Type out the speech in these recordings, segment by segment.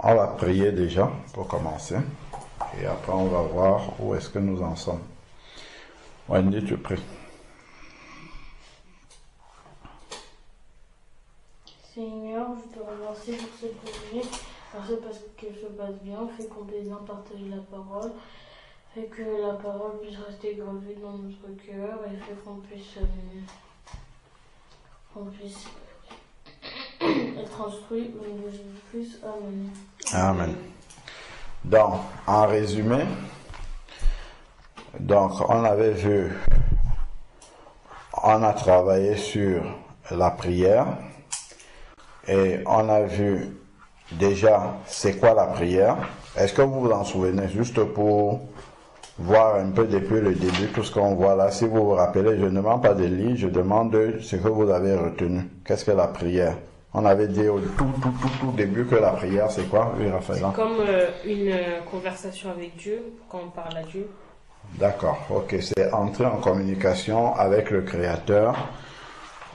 On va prier déjà pour commencer. Et après, on va voir où est-ce que nous en sommes. Wendy, tu pries. Seigneur, je te remercie pour cette journée. Merci parce qu'elle se passe bien, fait qu'on puisse bien partager la parole, fait que la parole puisse rester gravée dans notre cœur et fait qu'on puisse être instruit au nom de Jésus-Christ. Amen. Amen. Donc, en résumé, on avait vu, on a travaillé sur la prière et on a vu déjà c'est quoi la prière. Est-ce que vous vous en souvenez, juste pour voir un peu depuis le début tout ce qu'on voit là? Si vous vous rappelez, je ne demande pas de lire, je demande ce que vous avez retenu. Qu'est-ce que la prière? On avait dit au tout début que la prière, c'est quoi? Oui, Raphaël. C'est comme une conversation avec Dieu, quand on parle à Dieu. D'accord, ok. C'est entrer en communication avec le Créateur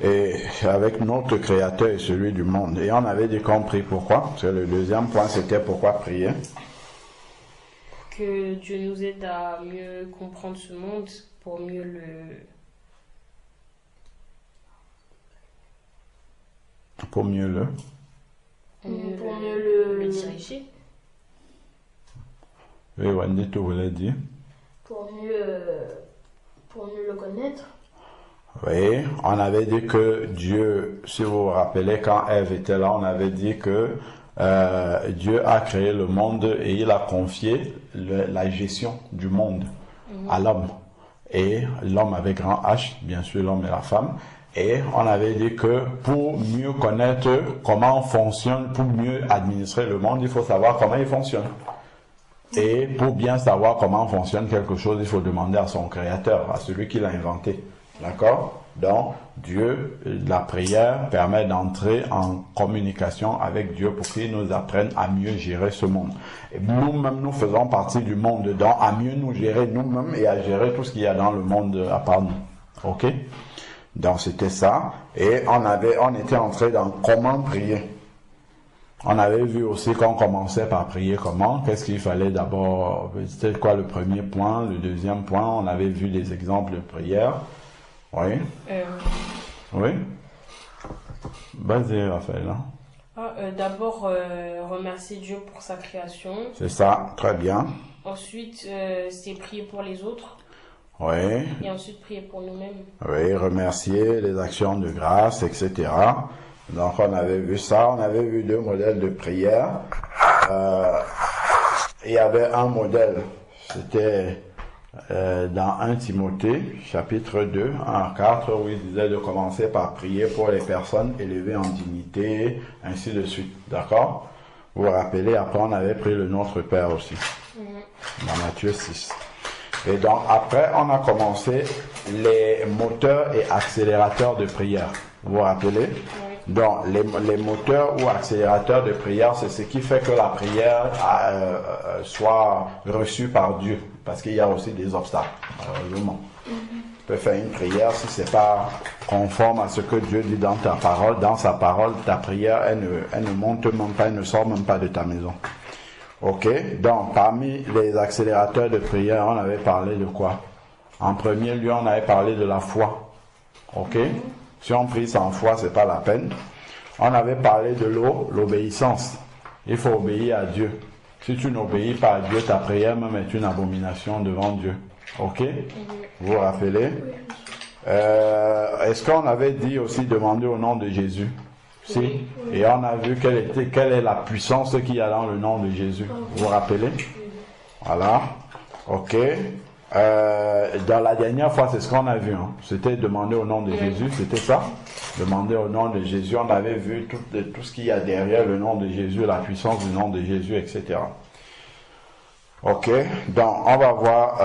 et avec notre Créateur et celui du monde. Et on avait dit qu'on prie pourquoi? Parce que le deuxième point, c'était pourquoi prier? Que Dieu nous aide à mieux comprendre ce monde, pour mieux le... Pour mieux le... Pour mieux le diriger. Oui, Wendy, tu voulais dire? Pour mieux le connaître. Oui, on avait dit que Dieu, si vous vous rappelez, quand Ève était là, on avait dit que Dieu a créé le monde et il a confié la gestion du monde à l'homme. Et l'homme avec grand H, bien sûr l'homme et la femme. Et on avait dit que pour mieux connaître comment on fonctionne, pour mieux administrer le monde, il faut savoir comment il fonctionne. Et pour bien savoir comment fonctionne quelque chose, il faut demander à son créateur, à celui qui l'a inventé. D'accord? Donc, Dieu, la prière permet d'entrer en communication avec Dieu pour qu'il nous apprenne à mieux gérer ce monde. Et nous-mêmes, nous faisons partie du monde, donc à mieux nous gérer nous-mêmes et à gérer tout ce qu'il y a dans le monde à part nous. Ok? Donc, c'était ça. Et on était entré dans comment prier. On avait vu aussi qu'on commençait par prier comment. Qu'est-ce qu'il fallait d'abord? C'était quoi le premier point? Le deuxième point, on avait vu des exemples de prière. Oui. Oui. Vas-y, Raphaël. D'abord, remercier Dieu pour sa création. C'est ça, très bien. Ensuite, c'est prier pour les autres. Oui. Et ensuite, prier pour nous-mêmes. Oui, remercier les actions de grâce, etc. Donc, on avait vu ça. On avait vu 2 modèles de prière. Il y avait un modèle, c'était dans 1 Timothée, chapitre 2, 1 à 4, où il disait de commencer par prier pour les personnes élevées en dignité, ainsi de suite. D'accord? Vous vous rappelez, après on avait pris le Notre Père aussi, dans Matthieu 6. Et donc après, on a commencé les moteurs et accélérateurs de prière. Vous vous rappelez? Donc, les moteurs ou accélérateurs de prière, c'est ce qui fait que la prière soit reçue par Dieu. Parce qu'il y a aussi des obstacles, malheureusement. Tu peux faire une prière, si c'est pas conforme à ce que Dieu dit dans ta parole, dans sa parole, ta prière, elle ne monte même pas, elle ne sort même pas de ta maison. Ok? Donc, parmi les accélérateurs de prière, on avait parlé de quoi? En premier lieu, on avait parlé de la foi. Ok? Si on prie sans foi, c'est pas la peine. On avait parlé de l'obéissance. Il faut obéir à Dieu. Si tu n'obéis pas à Dieu, ta prière même est une abomination devant Dieu. Ok? Vous vous rappelez? Est-ce qu'on avait dit aussi demander au nom de Jésus? Si. Et on a vu quelle est la puissance qu'il y a dans le nom de Jésus. Vous vous rappelez? Voilà. Ok. Dans la dernière fois, c'est ce qu'on a vu. C'était demander au nom de Jésus, c'était ça? Demander au nom de Jésus. On avait vu tout ce qu'il y a derrière le nom de Jésus, la puissance du nom de Jésus, etc. Ok, donc on va voir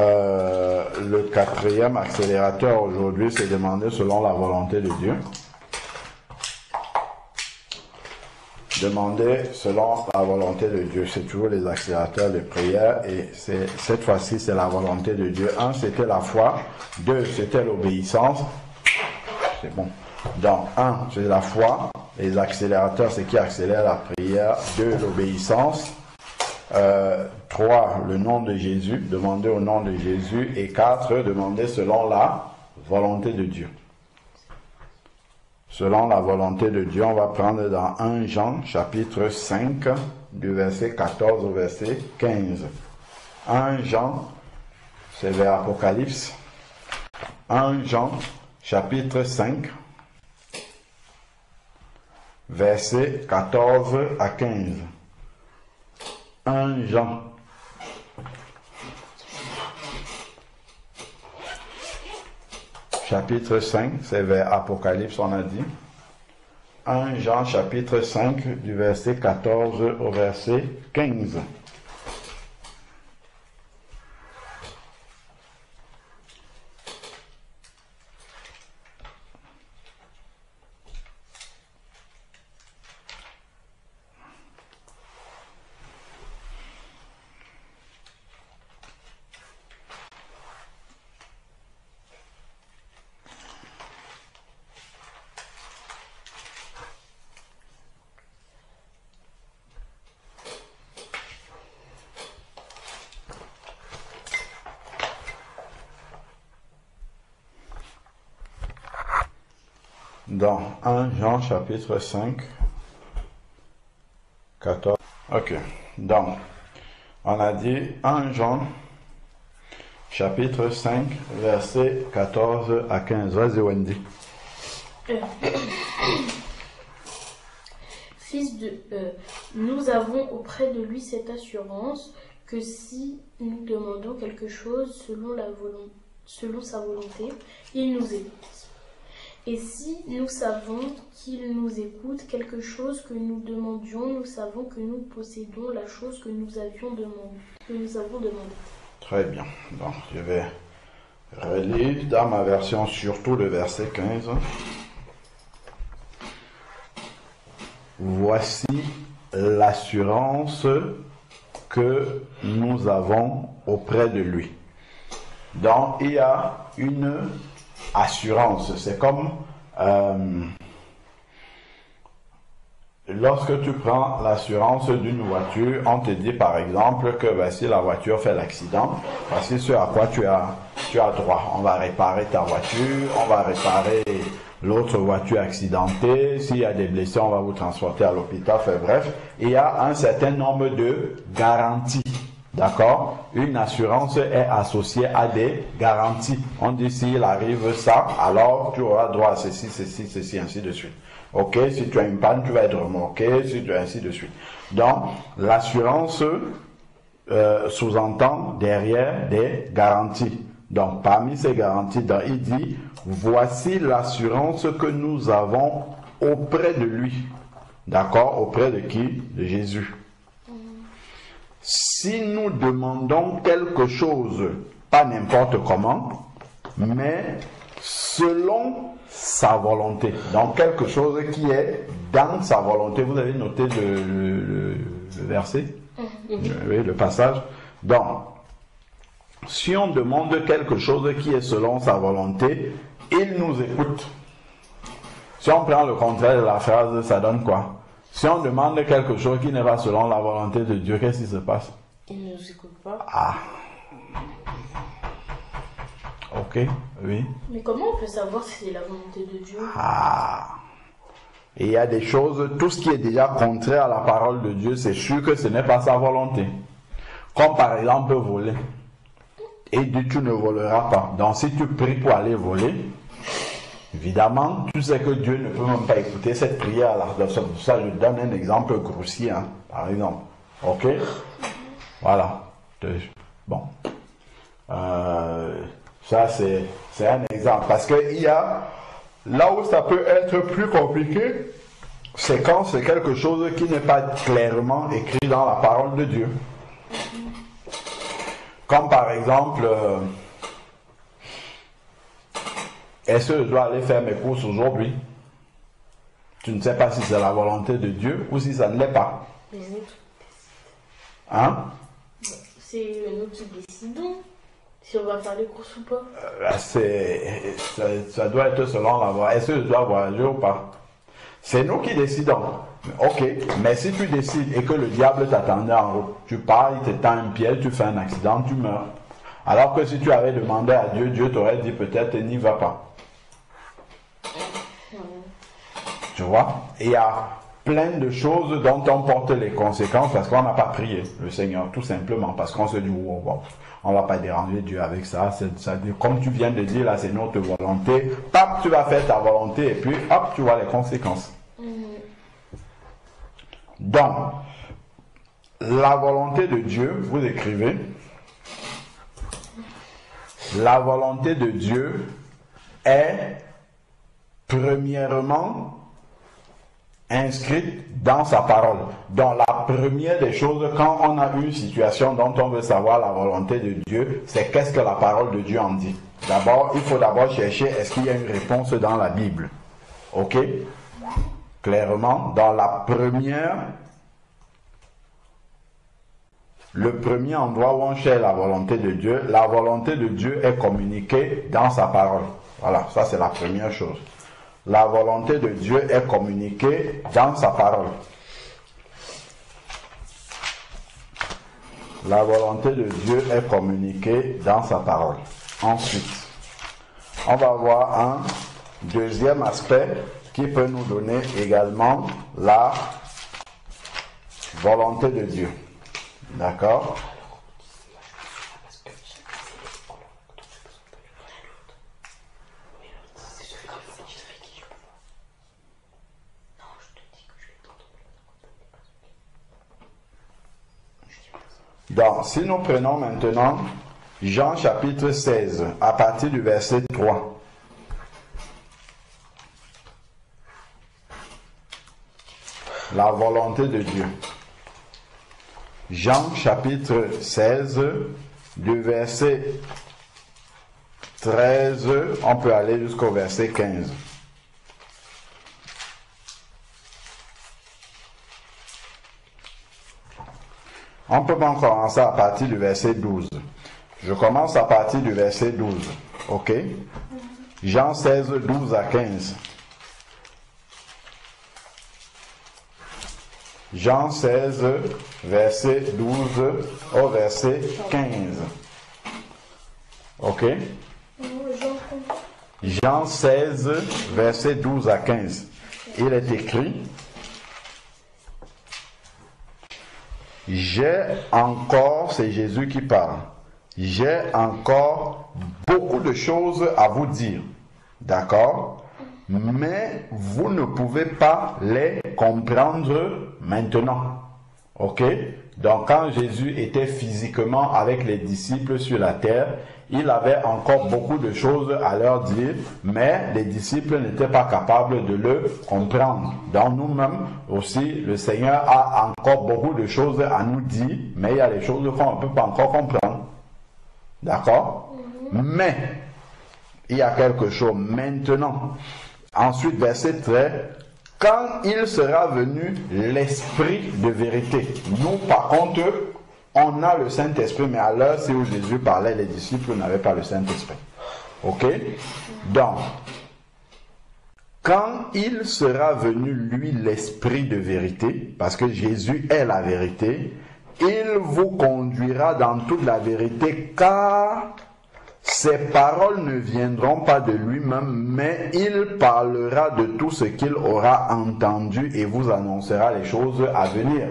le 4e accélérateur aujourd'hui, c'est demander selon la volonté de Dieu. Demander selon la volonté de Dieu. C'est toujours les accélérateurs de prière et cette fois-ci c'est la volonté de Dieu. 1, c'était la foi. 2, c'était l'obéissance. C'est bon. Donc 1, c'est la foi. les accélérateurs, c'est qui accélère la prière. 2, l'obéissance. 3, le nom de Jésus, demander au nom de Jésus. Et 4, demander selon la volonté de Dieu. Selon la volonté de Dieu, on va prendre dans 1 Jean, chapitre 5, du verset 14 au verset 15. 1 Jean, c'est vers Apocalypse. 1 Jean, chapitre 5, verset 14 à 15. 1 Jean. Chapitre 5, c'est vers Apocalypse, on a dit. 1 Jean, chapitre 5, du verset 14 au verset 15. Dans 1 Jean chapitre 5, 14. Ok. Donc, on a dit 1 Jean chapitre 5, verset 14 à 15. Vas-y, Wendy. Fils de... nous avons auprès de lui cette assurance que si nous demandons quelque chose selon sa volonté, il nous écoute. Et si nous savons qu'il nous écoute, quelque chose que nous demandions, nous savons que nous possédons la chose que nous avons demandé. Très bien. Donc, je vais relire dans ma version surtout le verset 15. Voici l'assurance que nous avons auprès de lui. Donc, il y a une assurance. C'est comme lorsque tu prends l'assurance d'une voiture, on te dit par exemple que si la voiture fait l'accident, voici ce à quoi tu as droit. On va réparer ta voiture, on va réparer l'autre voiture accidentée. S'il y a des blessés, on va vous transporter à l'hôpital. Bref, il y a un certain nombre de garanties. D'accord? Une assurance est associée à des garanties. On dit s'il arrive ça, alors tu auras droit à ceci, ainsi de suite. Ok? Si tu as une panne, tu vas être remorqué, si tu as ainsi de suite. Donc, l'assurance sous-entend derrière des garanties. Donc, parmi ces garanties, il dit, voici l'assurance que nous avons auprès de lui. D'accord? Auprès de qui? De Jésus. Si nous demandons quelque chose, pas n'importe comment, mais selon sa volonté. Donc quelque chose qui est dans sa volonté. Vous avez noté le verset? Oui, le passage. Donc, si on demande quelque chose qui est selon sa volonté, il nous écoute. Si on prend le contraire de la phrase, ça donne quoi? Si on demande quelque chose qui n'est pas selon la volonté de Dieu, qu'est-ce qui se passe? Il ne nous écoute pas. Ah. Ok, oui. Mais comment on peut savoir si c'est la volonté de Dieu? Ah. Et il y a des choses, tout ce qui est déjà contraire à la parole de Dieu, c'est sûr que ce n'est pas sa volonté. Comme par exemple voler. Et dit tu ne voleras pas. Donc si tu pries pour aller voler, évidemment, tu sais que Dieu ne peut même pas écouter cette prière-là. Ça, je donne un exemple grossier, hein, par exemple. Ok? Voilà. Bon. Ça, c'est un exemple. Parce qu'il y a, là où ça peut être plus compliqué, c'est quand c'est quelque chose qui n'est pas clairement écrit dans la parole de Dieu. Comme par exemple, est-ce que je dois aller faire mes courses aujourd'hui? Tu ne sais pas si c'est la volonté de Dieu ou si ça ne l'est pas. Hein? C'est nous qui décidons si on va faire les courses ou pas. Ça doit être selon la voie. Est-ce que je dois voyager ou pas? C'est nous qui décidons. Ok, mais si tu décides et que le diable t'attendait en route, tu pars, il te tend un piège, tu fais un accident, tu meurs. Alors que si tu avais demandé à Dieu, Dieu t'aurait dit peut-être n'y va pas. Tu vois? Et il y a plein de choses dont on porte les conséquences parce qu'on n'a pas prié le Seigneur, tout simplement, parce qu'on se dit, oh, bon, on va pas déranger Dieu avec ça, comme tu viens de dire, là, c'est notre volonté, hop, tu vas faire ta volonté, et puis, hop, tu vois les conséquences. Donc, la volonté de Dieu, vous écrivez, la volonté de Dieu est, premièrement, inscrite dans sa parole. Donc la première des choses, quand on a une situation dont on veut savoir la volonté de Dieu, c'est qu'est-ce que la parole de Dieu en dit. D'abord, il faut d'abord chercher est-ce qu'il y a une réponse dans la Bible. Ok? Clairement, dans la première, le premier endroit où on cherche la volonté de Dieu est communiquée dans sa parole. Voilà, ça c'est la première chose. La volonté de Dieu est communiquée dans sa parole. La volonté de Dieu est communiquée dans sa parole. Ensuite, on va voir un deuxième aspect qui peut nous donner également la volonté de Dieu. D'accord? Donc, si nous prenons maintenant Jean chapitre 16, à partir du verset 3. La volonté de Dieu. Jean chapitre 16, du verset 13, on peut aller jusqu'au verset 15. On peut pas commencer à partir du verset 12. Je commence à partir du verset 12. Ok? Jean 16, 12 à 15. Jean 16, verset 12 au verset 15. Ok? Jean 16, verset 12 à 15. Il est écrit: j'ai encore, c'est Jésus qui parle, j'ai encore beaucoup de choses à vous dire, d'accord? Mais vous ne pouvez pas les comprendre maintenant, ok? Donc quand Jésus était physiquement avec les disciples sur la terre, il avait encore beaucoup de choses à leur dire, mais les disciples n'étaient pas capables de le comprendre. Dans nous-mêmes aussi, le Seigneur a encore beaucoup de choses à nous dire, mais il y a des choses qu'on ne peut pas encore comprendre. D'accord? Mais, il y a quelque chose maintenant. Ensuite, verset 13, quand il sera venu l'Esprit de vérité. Nous, par contre, on a le Saint-Esprit, mais à l'heure où Jésus parlait, les disciples n'avaient pas le Saint-Esprit. Ok? Donc, quand il sera venu, lui, l'Esprit de vérité, parce que Jésus est la vérité, il vous conduira dans toute la vérité, car ses paroles ne viendront pas de lui-même, mais il parlera de tout ce qu'il aura entendu et vous annoncera les choses à venir.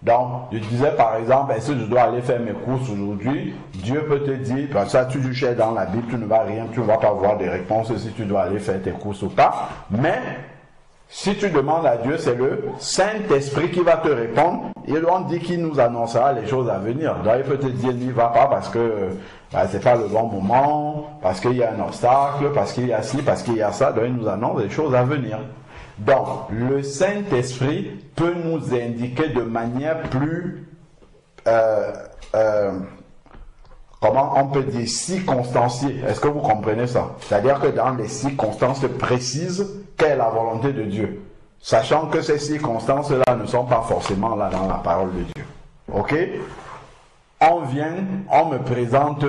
Donc, je disais par exemple, est-ce que je dois aller faire mes courses aujourd'hui? Dieu peut te dire, parce que ça tu cherches dans la Bible, tu ne vas rien, tu ne vas pas voir des réponses si tu dois aller faire tes courses ou pas. Mais, si tu demandes à Dieu, c'est le Saint-Esprit qui va te répondre. Et on dit qu'il nous annoncera les choses à venir. Donc, il peut te dire, n'y va pas parce que c'est pas le bon moment, parce qu'il y a un obstacle, parce qu'il y a ci, parce qu'il y a ça. Donc, il nous annonce les choses à venir. Donc, le Saint-Esprit peut nous indiquer de manière plus, comment on peut dire, circonstanciée. Est-ce que vous comprenez ça? C'est-à-dire que dans les circonstances précises, quelle est la volonté de Dieu? Sachant que ces circonstances-là ne sont pas forcément là dans la parole de Dieu. Ok? On vient, on me présente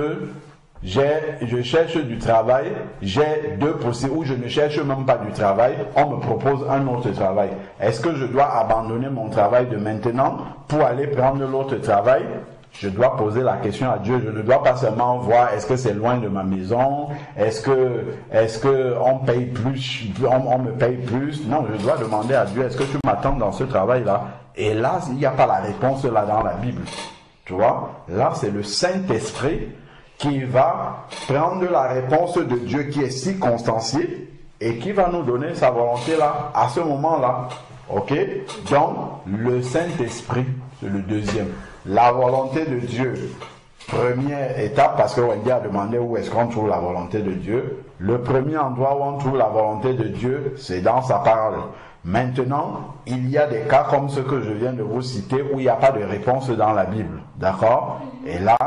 je cherche du travail, j'ai deux possibilités, ou je ne cherche même pas du travail, on me propose un autre travail. Est-ce que je dois abandonner mon travail de maintenant pour aller prendre l'autre travail? Je dois poser la question à Dieu. Je ne dois pas seulement voir est-ce que c'est loin de ma maison, est-ce que on paye plus, on me paye plus. Non, je dois demander à Dieu, est-ce que tu m'attends dans ce travail-là? Et là, il n'y a pas la réponse là dans la Bible. Tu vois? Là, c'est le Saint-Esprit qui va prendre la réponse de Dieu qui est circonstanciée et qui va nous donner sa volonté là, à ce moment-là. Ok? Donc, le Saint-Esprit, c'est le deuxième. La volonté de Dieu, première étape, parce que Wendy a demandé où est-ce qu'on trouve la volonté de Dieu. Le premier endroit où on trouve la volonté de Dieu, c'est dans sa parole. Maintenant, il y a des cas comme ceux que je viens de vous citer où il n'y a pas de réponse dans la Bible. D'accord? Et là,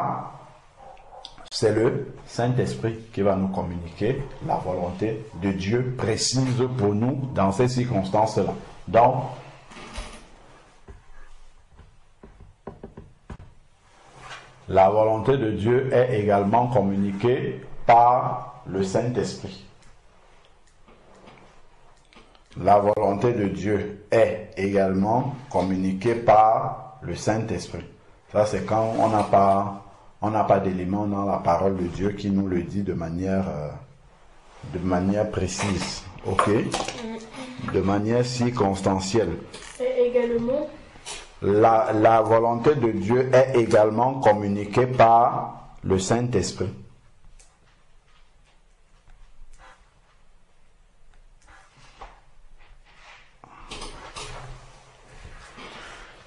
c'est le Saint-Esprit qui va nous communiquer la volonté de Dieu précise pour nous dans ces circonstances-là. Donc, la volonté de Dieu est également communiquée par le Saint-Esprit. La volonté de Dieu est également communiquée par le Saint-Esprit. Ça, c'est quand on n'a pas d'éléments dans la parole de Dieu qui nous le dit de manière précise. Ok? De manière circonstancielle. Et également, la volonté de Dieu est également communiquée par le Saint-Esprit.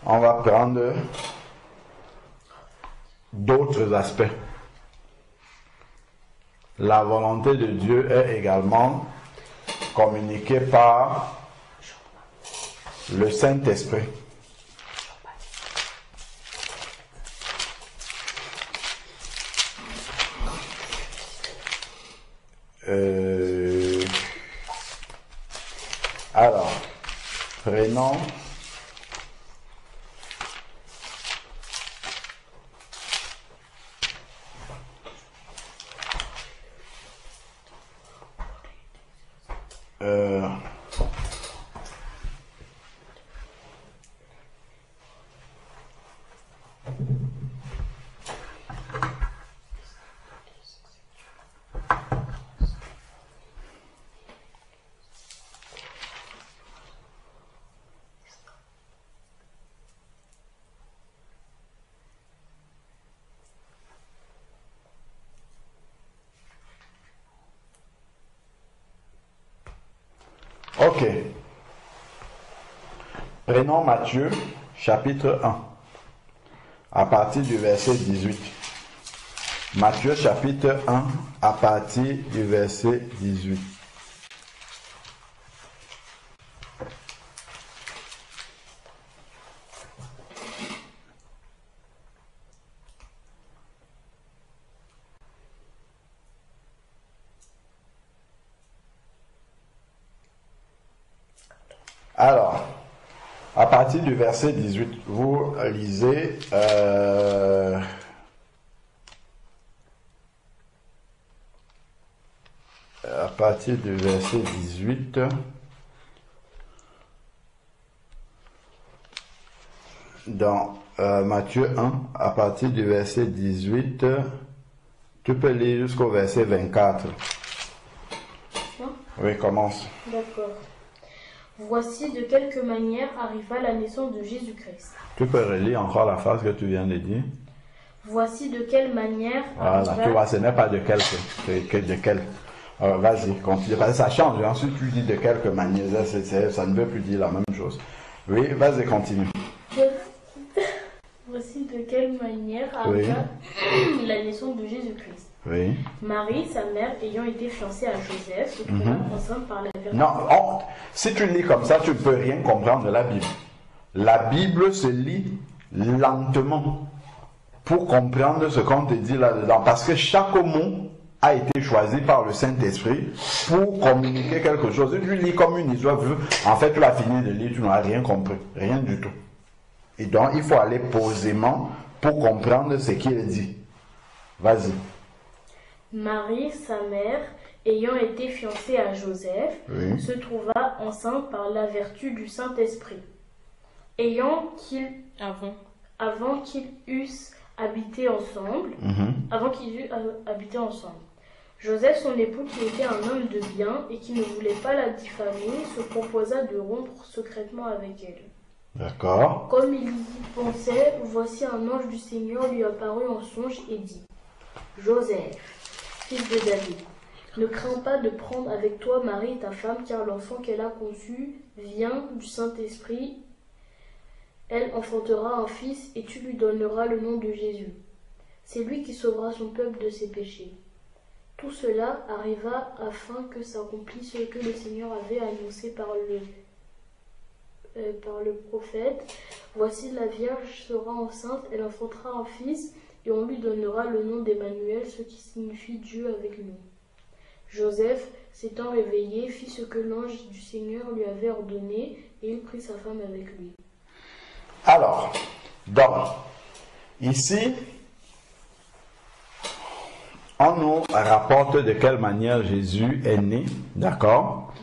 On va prendre d'autres aspects. La volonté de Dieu est également communiquée par le Saint-Esprit. Alors, prenons ok. Prenons Matthieu, chapitre 1, à partir du verset 18. Matthieu, chapitre 1, à partir du verset 18. Alors, à partir du verset 18, vous lisez à partir du verset 18 dans Matthieu 1, à partir du verset 18, tu peux lire jusqu'au verset 24. Oui, commence. d'accord. Voici de quelque manière arriva la naissance de Jésus-Christ. Tu peux relire encore la phrase que tu viens de dire. Voici de quelle manière Voilà, tu vois, ce n'est pas de quelque, c'est de quel. Alors, vas-y, continue. Parce que ça change. Ensuite, tu dis de quelque manière. Ça ne veut plus dire la même chose. Oui, vas-y, continue. Voici de quelle manière arriva la naissance de Jésus-Christ. Oui. Marie, sa mère, ayant été fiancée à Joseph, se trouva enceinte par la Vierge. Non, si tu lis comme ça, tu ne peux rien comprendre de la Bible. La Bible se lit lentement pour comprendre ce qu'on te dit là-dedans. Parce que chaque mot a été choisi par le Saint-Esprit pour communiquer quelque chose. Si tu lis comme une histoire, en fait, tu l'as fini de lire, tu n'as rien compris. Rien du tout. Et donc, il faut aller posément pour comprendre ce qu'il dit. Vas-y. Marie, sa mère, ayant été fiancée à Joseph, Oui. se trouva enceinte par la vertu du Saint-Esprit. Avant qu'ils eussent habité ensemble, Joseph, son époux, qui était un homme de bien et qui ne voulait pas la diffamer, se proposa de rompre secrètement avec elle. D'accord. Comme il y pensait, voici un ange du Seigneur lui apparut en songe et dit : Joseph, fils de David, ne crains pas de prendre avec toi Marie ta femme, car l'enfant qu'elle a conçu vient du Saint-Esprit. Elle enfantera un fils et tu lui donneras le nom de Jésus. C'est lui qui sauvera son peuple de ses péchés. Tout cela arriva afin que s'accomplisse ce que le Seigneur avait annoncé par le prophète. Voici la Vierge sera enceinte, elle enfantera un fils et on lui donnera le nom d'Emmanuel, ce qui signifie Dieu avec nous. Joseph, s'étant réveillé, fit ce que l'ange du Seigneur lui avait ordonné et il prit sa femme avec lui. Alors, donc, ici, on nous rapporte de quelle manière Jésus est né, d'accord?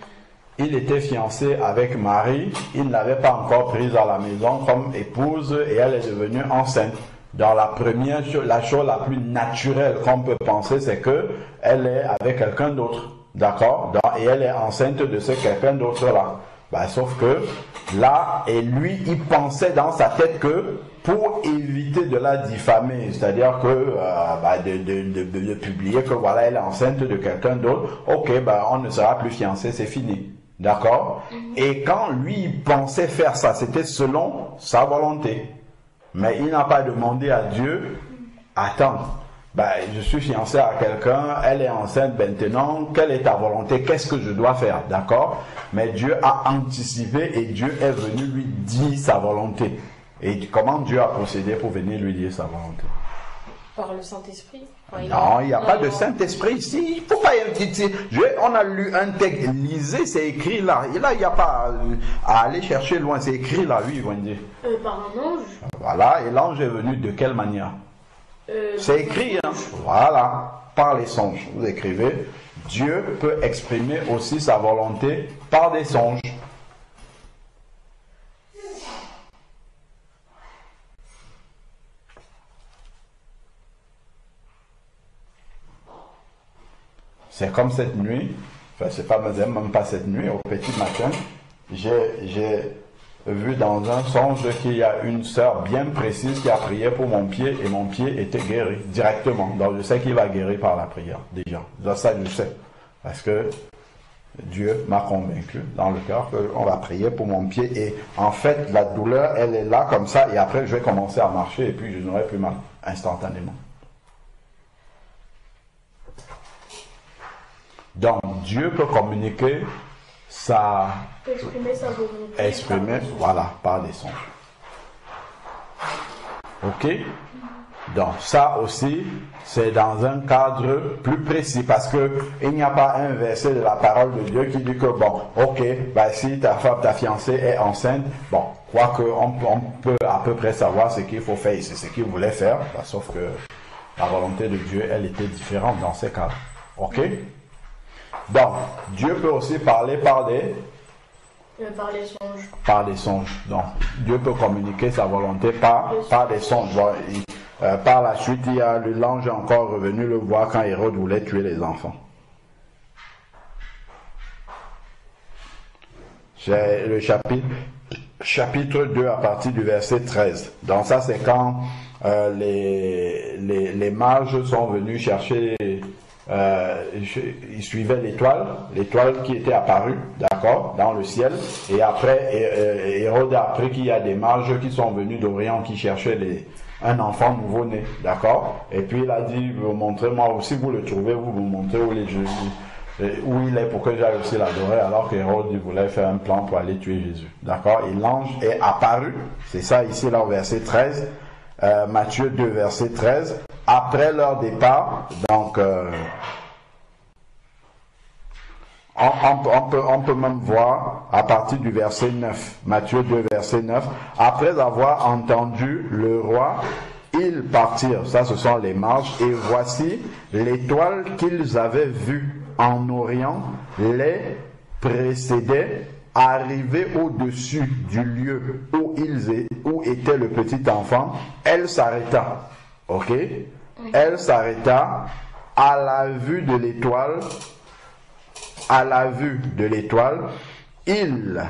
Il était fiancé avec Marie, il ne l'avait pas encore prise à la maison comme épouse et elle est devenue enceinte. Dans la première chose, la chose la plus naturelle qu'on peut penser, c'est que elle est avec quelqu'un d'autre, d'accord? Et elle est enceinte de ce quelqu'un d'autre-là. Sauf que là, et lui, il pensait dans sa tête que pour éviter de la diffamer, c'est-à-dire que de publier que voilà, elle est enceinte de quelqu'un d'autre, ok, on ne sera plus fiancé, c'est fini. D'accord? Et quand lui, il pensait faire ça, c'était selon sa volonté. Mais il n'a pas demandé à Dieu, attends, je suis fiancé à quelqu'un, elle est enceinte maintenant, quelle est ta volonté, qu'est-ce que je dois faire, d'accord? Mais Dieu a anticipé et Dieu est venu lui dire sa volonté. Et comment Dieu a procédé pour venir lui dire sa volonté? Par le Saint-Esprit. Non, il n'y a pas de Saint-Esprit ici. Il faut pas. On a lu un texte, lisez, c'est écrit là. Et là, il n'y a pas à aller chercher loin, c'est écrit là, oui, Wendy. Par un ange. Voilà, et l'ange est venu de quelle manière? C'est écrit, hein. Voilà, par les songes. Vous écrivez, Dieu peut exprimer aussi sa volonté par des songes. C'est comme cette nuit, c'est pas même pas cette nuit, au petit matin, j'ai vu dans un songe qu'il y a une sœur bien précise qui a prié pour mon pied et mon pied était guéri directement. Donc je sais qu'il va guérir par la prière déjà. Ça je sais. Parce que Dieu m'a convaincu dans le cœur qu'on va prier pour mon pied et en fait la douleur elle est là comme ça et après je vais commencer à marcher et puis je n'aurai plus mal instantanément. Donc, Dieu peut communiquer exprimer sa volonté. Voilà, par des songes. Ok? Donc, ça aussi, c'est dans un cadre plus précis parce que il n'y a pas un verset de la parole de Dieu qui dit que, bon, ok, si ta femme, ta fiancée est enceinte, bon, quoique on peut à peu près savoir ce qu'il faut faire et c'est ce qu'il voulait faire, sauf que la volonté de Dieu, elle était différente dans ces cas. Ok? Donc, Dieu peut aussi parler par des songes. Par des songes. Donc, Dieu peut communiquer sa volonté par des songes. Bon, par la suite, il y a l'ange encore revenu le voir quand Hérode voulait tuer les enfants. C'est le chapitre 2 à partir du verset 13. Donc ça, c'est quand les mages sont venus chercher... ils suivaient l'étoile qui était apparue, d'accord, dans le ciel. Et après, Hérode a appris qu'il y a des mages qui sont venus d'Orient qui cherchaient un enfant nouveau-né, d'accord. Et puis il a dit, vous montrez-moi, si vous le trouvez, vous montrez où il est pour que j'aille aussi l'adorer. Alors qu'Hérode voulait faire un plan pour aller tuer Jésus, d'accord. Et l'ange est apparu, c'est ça ici là au verset 13. Matthieu 2 verset 13, après leur départ, donc on peut même voir à partir du verset 9, Matthieu 2 verset 9, après avoir entendu le roi Ils partirent, ça ce sont les marches, et voici l'étoile qu'ils avaient vue en Orient les précédait, arrivée au-dessus du lieu où était le petit enfant. Elle s'arrêta, ok? Elle s'arrêta à la vue de l'étoile. À la vue de l'étoile, ils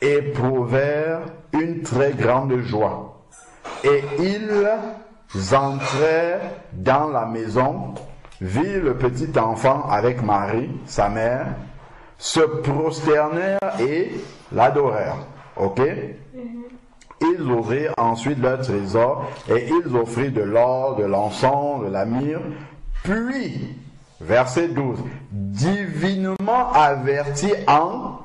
éprouvèrent une très grande joie. Et ils entrèrent dans la maison, virent le petit enfant avec Marie, sa mère, se prosternèrent et l'adorèrent. Ok? Ils ouvrirent ensuite leur trésor et ils offrirent de l'or, de l'encens, de la myrrhe. Puis, verset 12, divinement avertis en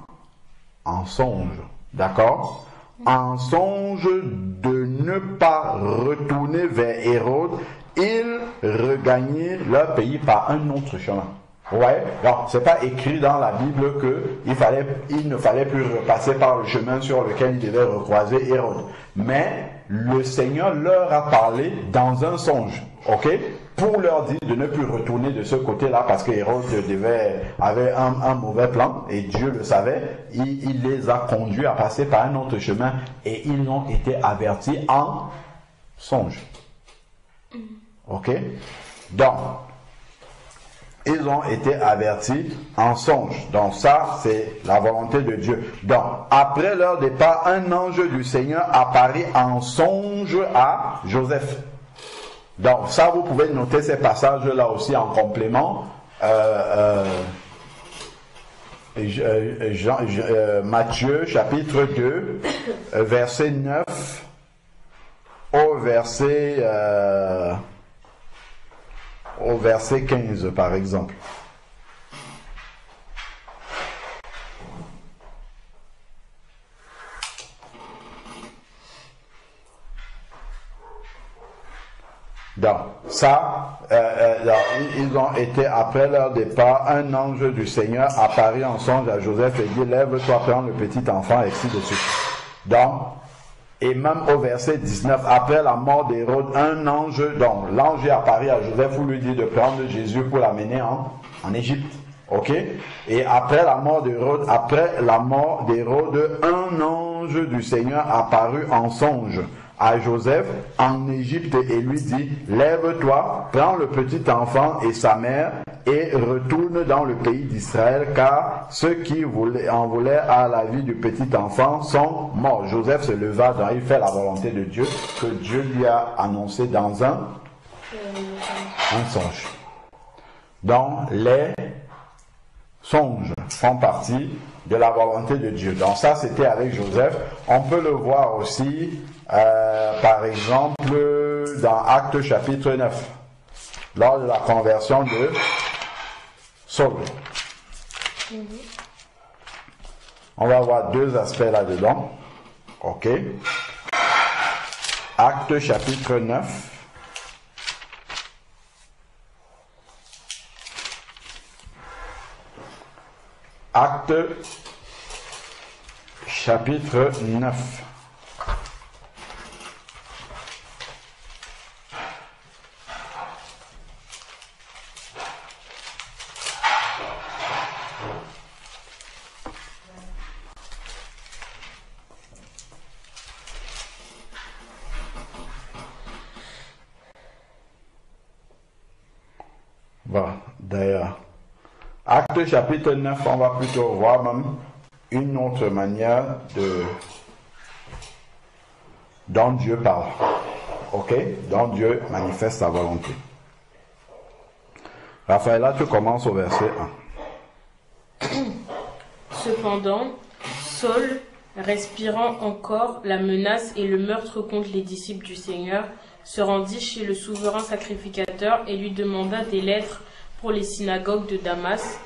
songe. D'accord? En songe de ne pas retourner vers Hérode, ils regagnèrent leur pays par un autre chemin. Ouais, non, c'est pas écrit dans la Bible il ne fallait plus repasser par le chemin sur lequel ils devaient recroiser Hérode. Mais le Seigneur leur a parlé dans un songe, ok? Pour leur dire de ne plus retourner de ce côté-là parce que Hérode avait un mauvais plan et Dieu le savait. Il les a conduits à passer par un autre chemin et ils ont été avertis en songe. Ok? Donc, ils ont été avertis en songe. Donc ça, c'est la volonté de Dieu. Donc, après leur départ, un ange du Seigneur apparut en songe à Joseph. Donc ça, vous pouvez noter ces passages-là aussi en complément. Matthieu, chapitre 2, verset 9 au verset 15, par exemple. Donc, ça, ils ont été, après leur départ, un ange du Seigneur apparut en songe à Joseph et dit, lève-toi, prends le petit enfant, et ainsi de suite. Donc, et même au verset 19, après la mort d'Hérode, un ange, donc l'ange est apparu à Joseph pour lui dire de prendre Jésus pour l'amener en Égypte. Ok? Et après la mort d'Hérode, un ange du Seigneur apparut en songe à Joseph en Égypte et lui dit, lève-toi, prends le petit enfant et sa mère et retourne dans le pays d'Israël, car ceux qui en voulaient à la vie du petit enfant sont morts. Joseph se leva, donc il fait la volonté de Dieu que Dieu lui a annoncé dans un songe. Donc les songes font partie de la volonté de Dieu. Donc ça, c'était avec Joseph. On peut le voir aussi, par exemple, dans Actes chapitre 9, lors de la conversion de Saul. On va voir deux aspects là-dedans. Ok. Actes chapitre 9. Actes chapitre 9. Voilà, d'ailleurs. Acte chapitre 9, on va plutôt voir même une autre manière dont Dieu parle. Ok? Dont Dieu manifeste sa volonté. Raphaël, tu commences au verset 1. Cependant, Saul, respirant encore la menace et le meurtre contre les disciples du Seigneur, se rendit chez le souverain sacrificateur et lui demanda des lettres pour les synagogues de Damas,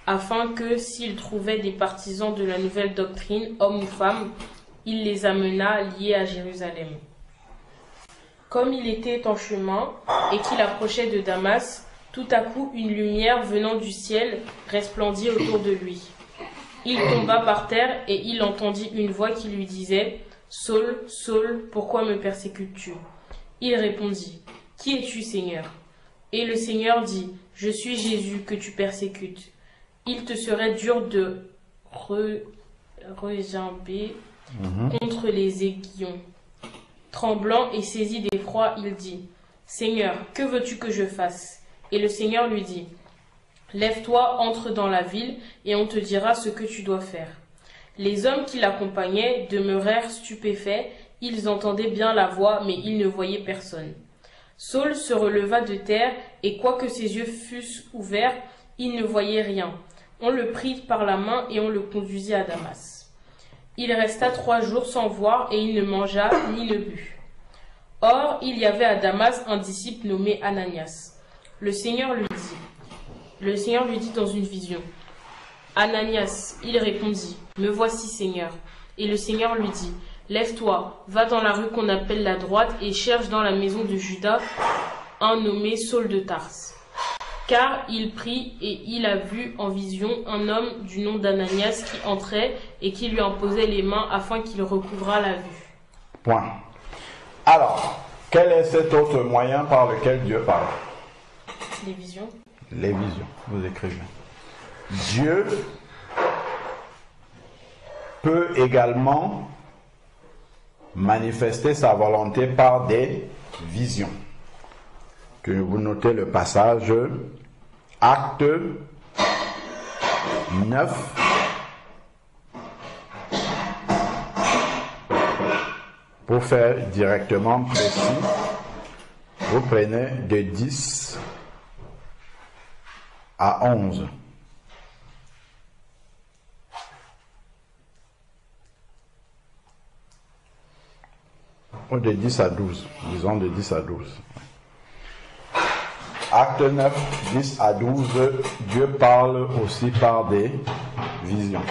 afin que, s'il trouvait des partisans de la nouvelle doctrine, hommes ou femmes, il les amenât liés à Jérusalem. Comme il était en chemin et qu'il approchait de Damas, tout à coup une lumière venant du ciel resplendit autour de lui. Il tomba par terre et il entendit une voix qui lui disait « Saul, Saul, pourquoi me persécutes-tu » Il répondit, « Qui es-tu, Seigneur ?» Et le Seigneur dit, « Je suis Jésus que tu persécutes. Il te serait dur de regimber contre les aiguillons. » Tremblant et saisi d'effroi, il dit, « Seigneur, que veux-tu que je fasse ?» Et le Seigneur lui dit, « Lève-toi, entre dans la ville, et on te dira ce que tu dois faire. » Les hommes qui l'accompagnaient demeurèrent stupéfaits, ils entendaient bien la voix, mais ils ne voyaient personne. Saul se releva de terre, et quoique ses yeux fussent ouverts, il ne voyait rien. On le prit par la main et on le conduisit à Damas. Il resta 3 jours sans voir, et il ne mangea ni ne but. Or, il y avait à Damas un disciple nommé Ananias. Le Seigneur lui dit dans une vision, « Ananias, il répondit, « Me voici, Seigneur. » Et le Seigneur lui dit, « Lève-toi, va dans la rue qu'on appelle la droite et cherche dans la maison de Judas un nommé Saul de Tarse. » Car il prit et il a vu en vision un homme du nom d'Ananias qui entrait et qui lui imposait les mains afin qu'il recouvrât la vue. Point. Alors, quel est cet autre moyen par lequel Dieu parle? Les visions. Les visions, vous écrivez. Dieu peut également manifester sa volonté par des visions. Que vous notez le passage Acte 9. Pour faire directement précis, vous prenez de 10 à 11. Ou de 10 à 12, disons de 10 à 12. Acte 9, 10 à 12, Dieu parle aussi par des visions.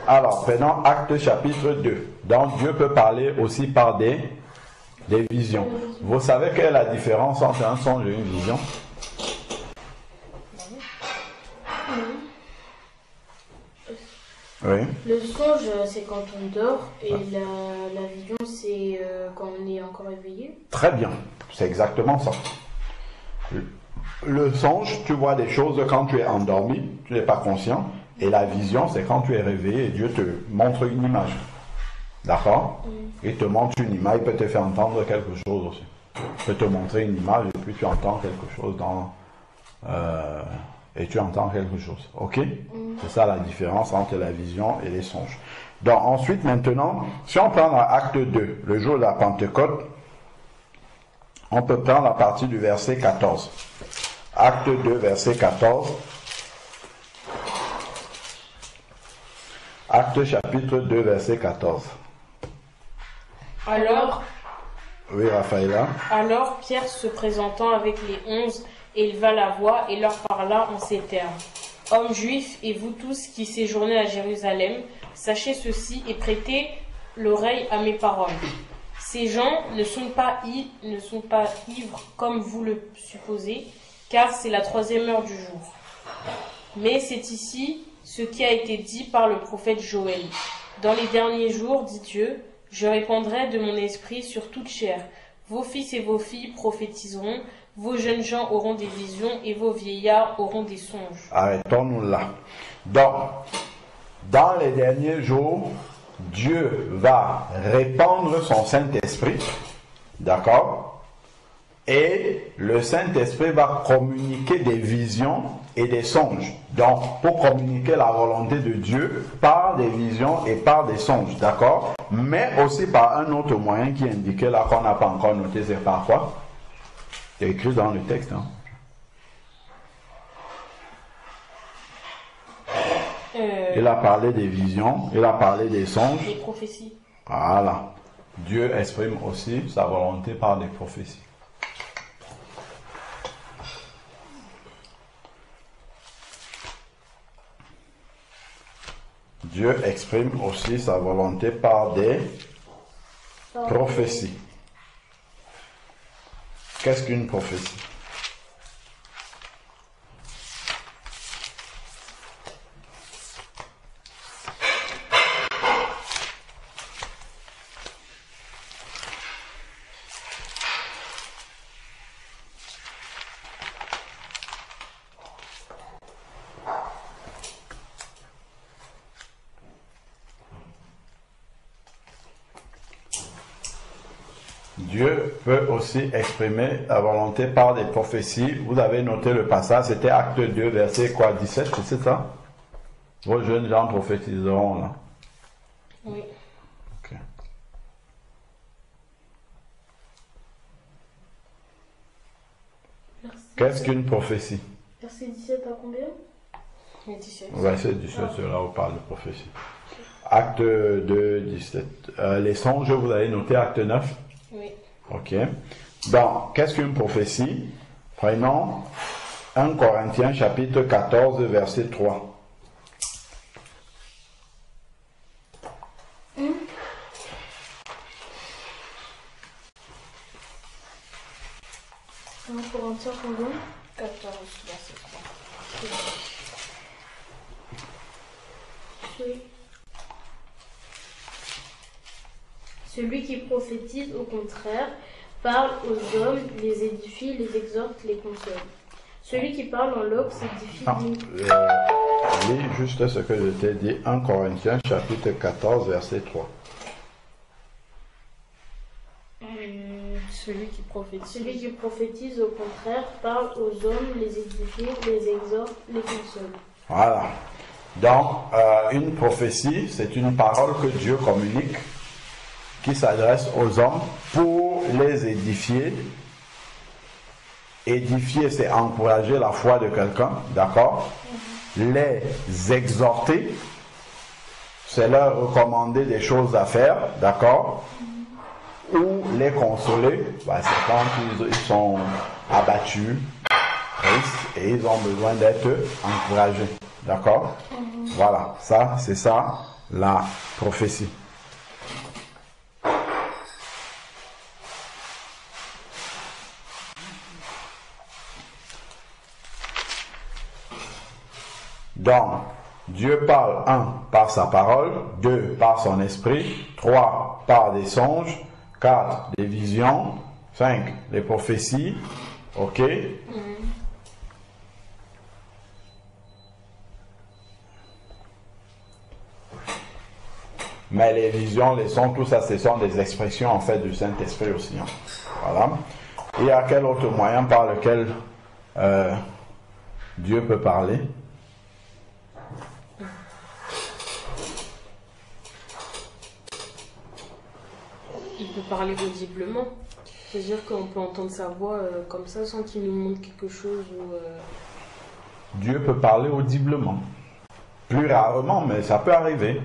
Alors, prenons Acte chapitre 2. Donc, Dieu peut parler aussi par des visions. Vous savez quelle est la différence entre un songe et une vision? Oui. Le songe, c'est quand on dort, et la vision, c'est quand on est encore éveillé. Très bien, c'est exactement ça. Le songe, tu vois des choses quand tu es endormi, tu n'es pas conscient. Et la vision, c'est quand tu es réveillé et Dieu te montre une image. D'accord? Il te montre une image, il peut te faire entendre quelque chose aussi. Il peut te montrer une image et puis tu entends quelque chose et tu entends quelque chose. Ok? C'est ça la différence entre la vision et les songes. Donc ensuite, maintenant, si on prend Acte 2, le jour de la Pentecôte, on peut prendre la partie du verset 14. Acte 2, verset 14. Acte chapitre 2, verset 14. Alors, oui, Raphaëla. Alors Pierre se présentant avec les 11 éleva la voix et leur parla en ces termes. Hommes juifs et vous tous qui séjournez à Jérusalem, sachez ceci et prêtez l'oreille à mes paroles. Ces gens ne sont pas ivres comme vous le supposez, car c'est la 3e heure du jour. Mais c'est ici ce qui a été dit par le prophète Joël. Dans les derniers jours, dit Dieu, je répandrai de mon esprit sur toute chair. Vos fils et vos filles prophétiseront, vos jeunes gens auront des visions et vos vieillards auront des songes. Arrêtons-nous là. Donc, dans les derniers jours, Dieu va répandre son Saint-Esprit, d'accord? Et le Saint-Esprit va communiquer des visions et des songes. Donc, pour communiquer la volonté de Dieu par des visions et par des songes, d'accord? mais aussi par un autre moyen qui est indiqué là qu'on n'a pas encore noté, c'est par quoi? C'est écrit dans le texte. Hein? Il a parlé des visions, il a parlé des songes. Des prophéties. Voilà. Dieu exprime aussi sa volonté par des prophéties. Dieu exprime aussi sa volonté par des prophéties. Qu'est-ce qu'une prophétie? Dieu peut aussi exprimer la volonté par des prophéties. Vous avez noté le passage, c'était Acte 2, verset quoi, 17, c'est ça? Vos jeunes gens prophétiseront là. Oui. Ok. Merci. Qu'est-ce qu'une prophétie? Verset 17 à combien? 17. Verset 17, c'est là où on parle de prophétie. Acte 2, 17. Les songes, vous avez noté Acte 9? Oui. Ok. Donc, qu'est-ce qu'une prophétie? Prenons 1 Corinthiens chapitre 14, verset 3. Corinthiens combien? 14, verset 3. Oui. Celui qui prophétise, au contraire, parle aux hommes, les édifie, les exhorte, les console. Celui qui parle en langue s'édifie. Lis juste ce que je t'ai dit, 1 Corinthiens chapitre 14, verset 3. Celui qui prophétise. Celui qui prophétise, au contraire, parle aux hommes, les édifie, les exhorte, les console. Voilà. Donc, une prophétie, c'est une parole que Dieu communique, qui s'adresse aux hommes pour les édifier. Édifier, c'est encourager la foi de quelqu'un, d'accord? Les exhorter, c'est leur recommander des choses à faire, d'accord? Ou les consoler, c'est quand ils sont abattus, tristes, et ils ont besoin d'être encouragés, d'accord? Voilà, ça, c'est ça, la prophétie. Donc, Dieu parle, 1, par sa parole, 2, par son esprit, 3, par des songes, 4, des visions, 5, les prophéties, ok? Mais les visions, les sons, tout ça, ce sont des expressions en fait du Saint-Esprit aussi. Hein. Voilà. Et il y a quel autre moyen par lequel Dieu peut parler? Il peut parler audiblement. C'est-à-dire qu'on peut entendre sa voix comme ça sans qu'il nous montre quelque chose ou... Dieu peut parler audiblement. Plus rarement, mais ça peut arriver.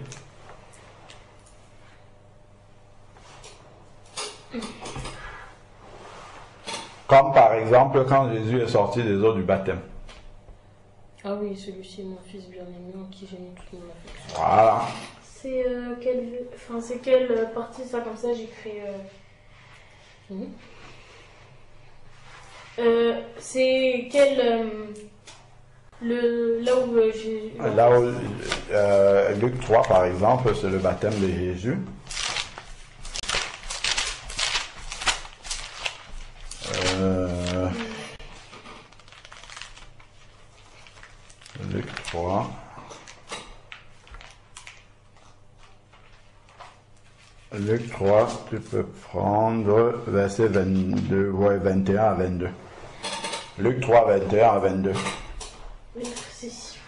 Comme par exemple quand Jésus est sorti des eaux du baptême. Ah oui, celui-ci est mon fils bien-aimé en qui j'ai mis toute mon affection. Voilà. C'est quelle partie ça comme ça j'écris c'est quel là où j'ai Là où Luc 3 par exemple, c'est le baptême de Jésus. Luc 3. Luc 3, tu peux prendre verset 22, 21 à 22. Luc 3, 21 à 22. Oui, c'est ici.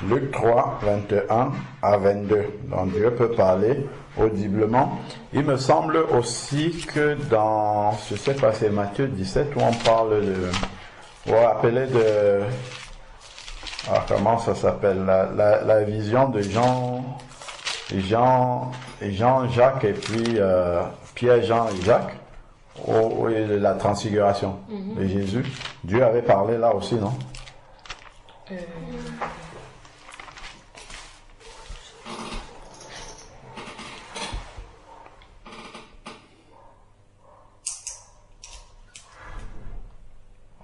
Luc 3, 21 à 22. Donc Dieu peut parler audiblement. Il me semble aussi que dans, je sais pas, c'est Matthieu 17 où on parle de, vous vous rappelez de, comment ça s'appelle, la vision de Jean-Jacques et puis Pierre, Jean et Jacques, et la transfiguration de Jésus. Dieu avait parlé là aussi, non?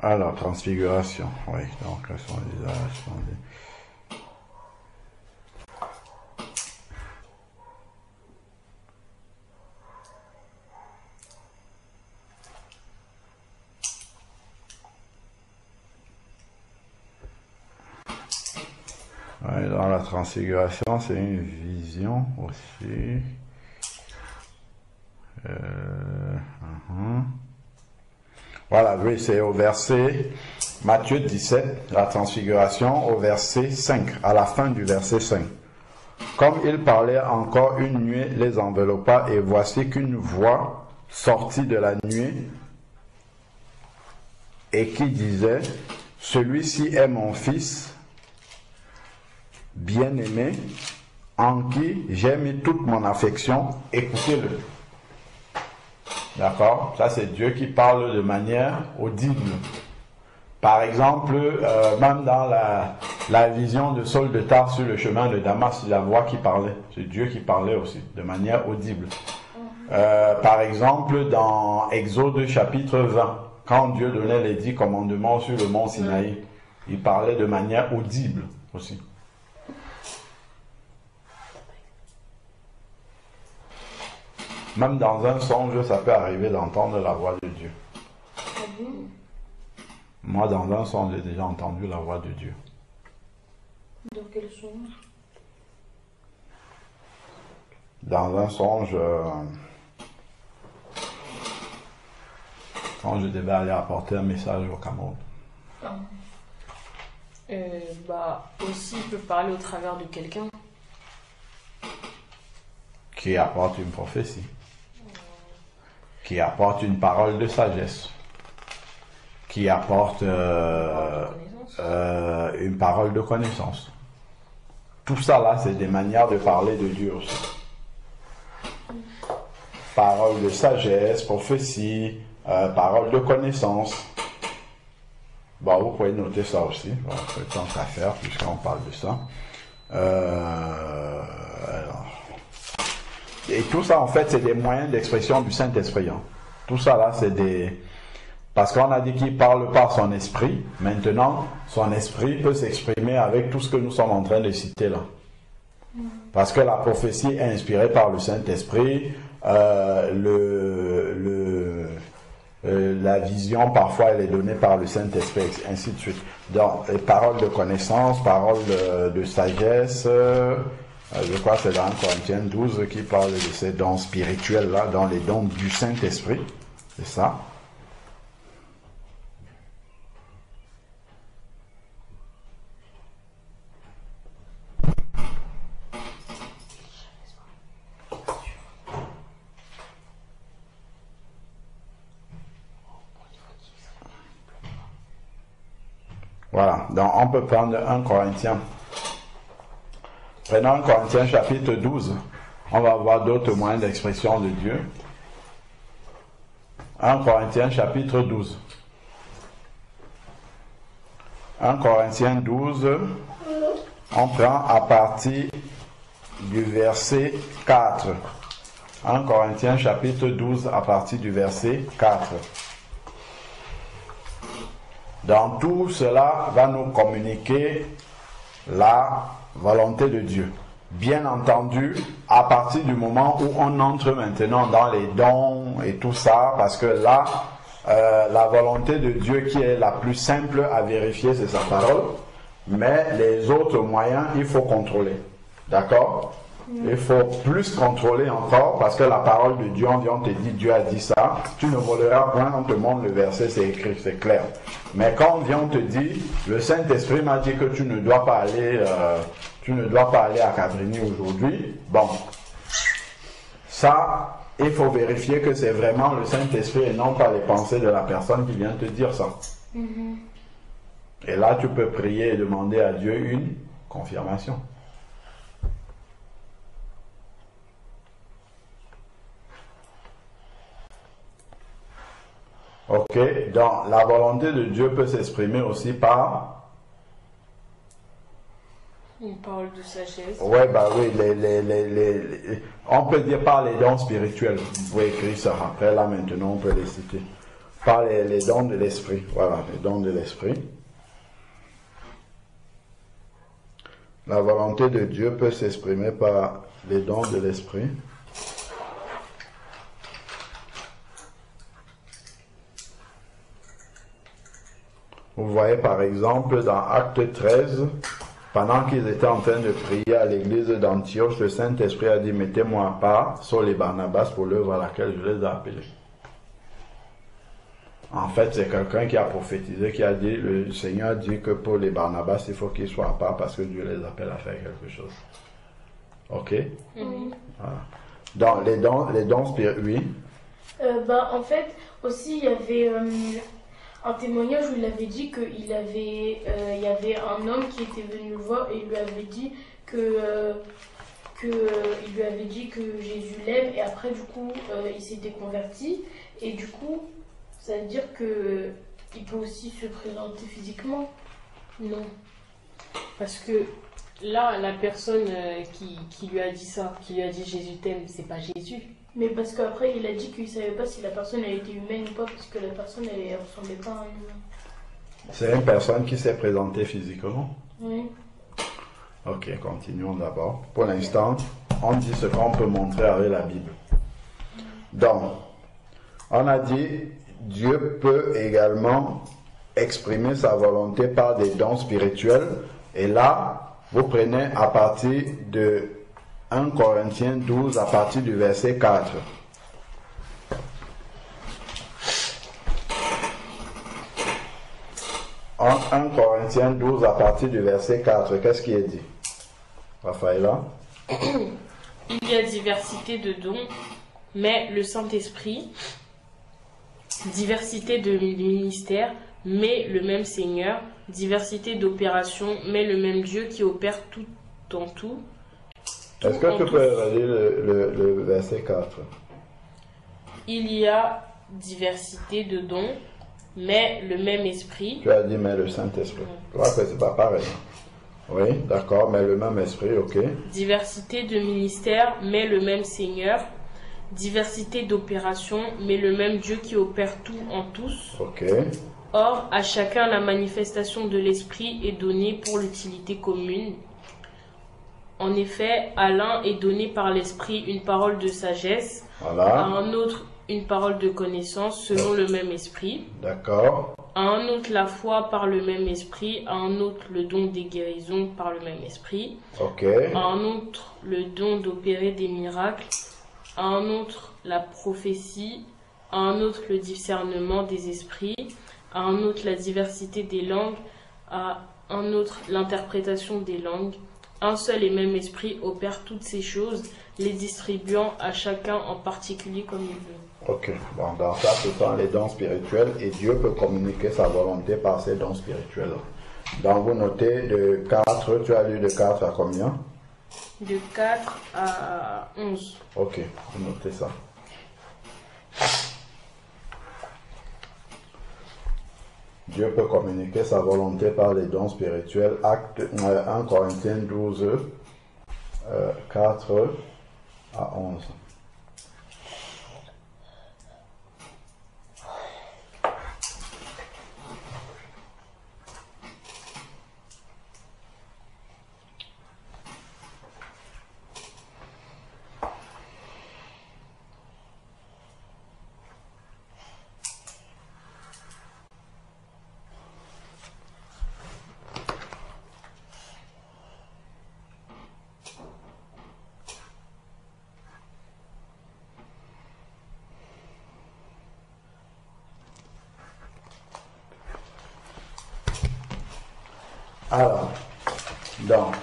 Alors, transfiguration, oui, donc son visage, ouais, dans la transfiguration, c'est une vision aussi. Voilà, oui, c'est au verset Matthieu 17, la transfiguration, au verset 5, à la fin du verset 5. Comme il parlait encore, une nuée les enveloppa, et voici qu'une voix sortit de la nuée et qui disait, « Celui-ci est mon fils bien-aimé, en qui j'ai mis toute mon affection, écoutez-le. » D'accord? Ça, c'est Dieu qui parle de manière audible. Par exemple, même dans la vision de Saul de Tarse sur le chemin de Damas, c'est la voix qui parlait. C'est Dieu qui parlait aussi, de manière audible. Par exemple, dans Exode chapitre 20, quand Dieu donnait les 10 commandements sur le mont Sinaï, il parlait de manière audible aussi. Même dans un songe, ça peut arriver d'entendre la voix de Dieu. Moi, dans un songe, j'ai déjà entendu la voix de Dieu. Dans quel songe? Dans un songe, quand je devais aller apporter un message au Cameroun. Aussi, il peut parler au travers de quelqu'un. Qui apporte une prophétie. Qui apporte une parole de sagesse. Qui apporte une parole de connaissance. Tout ça là, c'est des manières de parler de Dieu aussi. Parole de sagesse, prophétie, parole de connaissance. Bon, vous pouvez noter ça aussi. Bon, c'est tant qu'à faire puisqu'on parle de ça. Alors. Et tout ça, en fait, c'est des moyens d'expression du Saint-Esprit. Hein. Tout ça là, c'est des... Parce qu'on a dit qu'il parle par son esprit. Maintenant, son esprit peut s'exprimer avec tout ce que nous sommes en train de citer là. Parce que la prophétie est inspirée par le Saint-Esprit. La vision, parfois, elle est donnée par le Saint-Esprit, ainsi de suite. Donc, les paroles de connaissance, paroles de sagesse... je crois que c'est dans 1 Corinthiens 12 qui parle de ces dons spirituels là, dans les dons du Saint-Esprit. C'est ça. Voilà. Donc on peut prendre 1 Corinthiens. Prenons 1 Corinthiens chapitre 12, on va voir d'autres moyens d'expression de Dieu. 1 Corinthiens chapitre 12. 1 Corinthiens 12, on prend à partir du verset 4. 1 Corinthiens chapitre 12 à partir du verset 4. Dans tout cela va nous communiquer la volonté de Dieu. Bien entendu, à partir du moment où on entre maintenant dans les dons et tout ça, parce que là, la volonté de Dieu qui est la plus simple à vérifier, c'est sa parole, mais les autres moyens, il faut contrôler. D'accord? Il faut plus contrôler encore parce que la parole de Dieu, on vient te dire Dieu a dit ça. Tu ne voleras point, on te montre le verset, c'est écrit, c'est clair. Mais quand on vient, on te dit, le Saint-Esprit m'a dit que tu ne dois pas aller, à Cabrigny aujourd'hui. Bon, ça, il faut vérifier que c'est vraiment le Saint-Esprit et non pas les pensées de la personne qui vient te dire ça. Et là, tu peux prier et demander à Dieu une confirmation. Ok, donc la volonté de Dieu peut s'exprimer aussi par... Une parole de sagesse. Ouais, bah oui, on peut dire par les dons spirituels. Vous pouvez écrire ça après, là maintenant on peut les citer. Par les dons de l'esprit, voilà, les dons de l'esprit. La volonté de Dieu peut s'exprimer par les dons de l'esprit. Vous voyez par exemple dans Acte 13, pendant qu'ils étaient en train de prier à l'église d'Antioche, le Saint-Esprit a dit, mettez-moi à part sur les Barnabas pour l'œuvre à laquelle je les ai appelés. En fait, c'est quelqu'un qui a prophétisé, qui a dit, le Seigneur dit que pour les Barnabas, il faut qu'ils soient à part parce que Dieu les appelle à faire quelque chose. Ok? Voilà. Dans les dons spirituels, oui. En fait, aussi, il y avait un témoignage où il avait dit qu'il y avait un homme qui était venu le voir et il lui avait dit il lui avait dit que Jésus l'aime et après, du coup, il s'était converti et du coup, ça veut dire qu'il peut aussi se présenter physiquement? Non. Parce que là, la personne qui lui a dit ça, qui lui a dit Jésus t'aime, c'est pas Jésus. Mais parce qu'après, il a dit qu'il savait pas si la personne elle était humaine ou pas, parce que la personne elle ressemblait pas à un humain. C'est une personne qui s'est présentée physiquement. Oui. Ok, continuons d'abord. Pour l'instant, on dit ce qu'on peut montrer avec la Bible. Donc, on a dit, Dieu peut également exprimer sa volonté par des dons spirituels. Et là, vous prenez à partir de 1 Corinthiens 12, à partir du verset 4. En 1 Corinthiens 12, à partir du verset 4, qu'est-ce qui est dit? Raphaëla? Il y a diversité de dons, mais le Saint-Esprit, diversité de ministères, mais le même Seigneur, diversité d'opérations, mais le même Dieu qui opère tout en tout. Est-ce que tu peux relire le verset 4? Il y a diversité de dons, mais le même esprit. Tu as dit, mais le Saint-Esprit. Tu vois que c'est pas pareil. Oui, d'accord, mais le même esprit, ok. Diversité de ministères, mais le même Seigneur. Diversité d'opérations, mais le même Dieu qui opère tout en tous. Ok. Or, à chacun la manifestation de l'esprit est donnée pour l'utilité commune. En effet, à l'un est donné par l'esprit une parole de sagesse, Voilà. à un autre une parole de connaissance selon le même esprit, D'accord. à un autre la foi par le même esprit, à un autre le don des guérisons par le même esprit, Ok. à un autre le don d'opérer des miracles, à un autre la prophétie, à un autre le discernement des esprits, à un autre la diversité des langues, à un autre l'interprétation des langues. Un seul et même esprit opère toutes ces choses, les distribuant à chacun en particulier comme il veut. Ok. Bon, dans ça, ce sont les dons spirituels et Dieu peut communiquer sa volonté par ces dons spirituels. Donc, vous notez de 4, tu as lu de 4 à combien? De 4 à 11. Ok, vous notez ça. Dieu peut communiquer sa volonté par les dons spirituels. Acte 1 Corinthiens 12, 4 à 11. Alors, donc,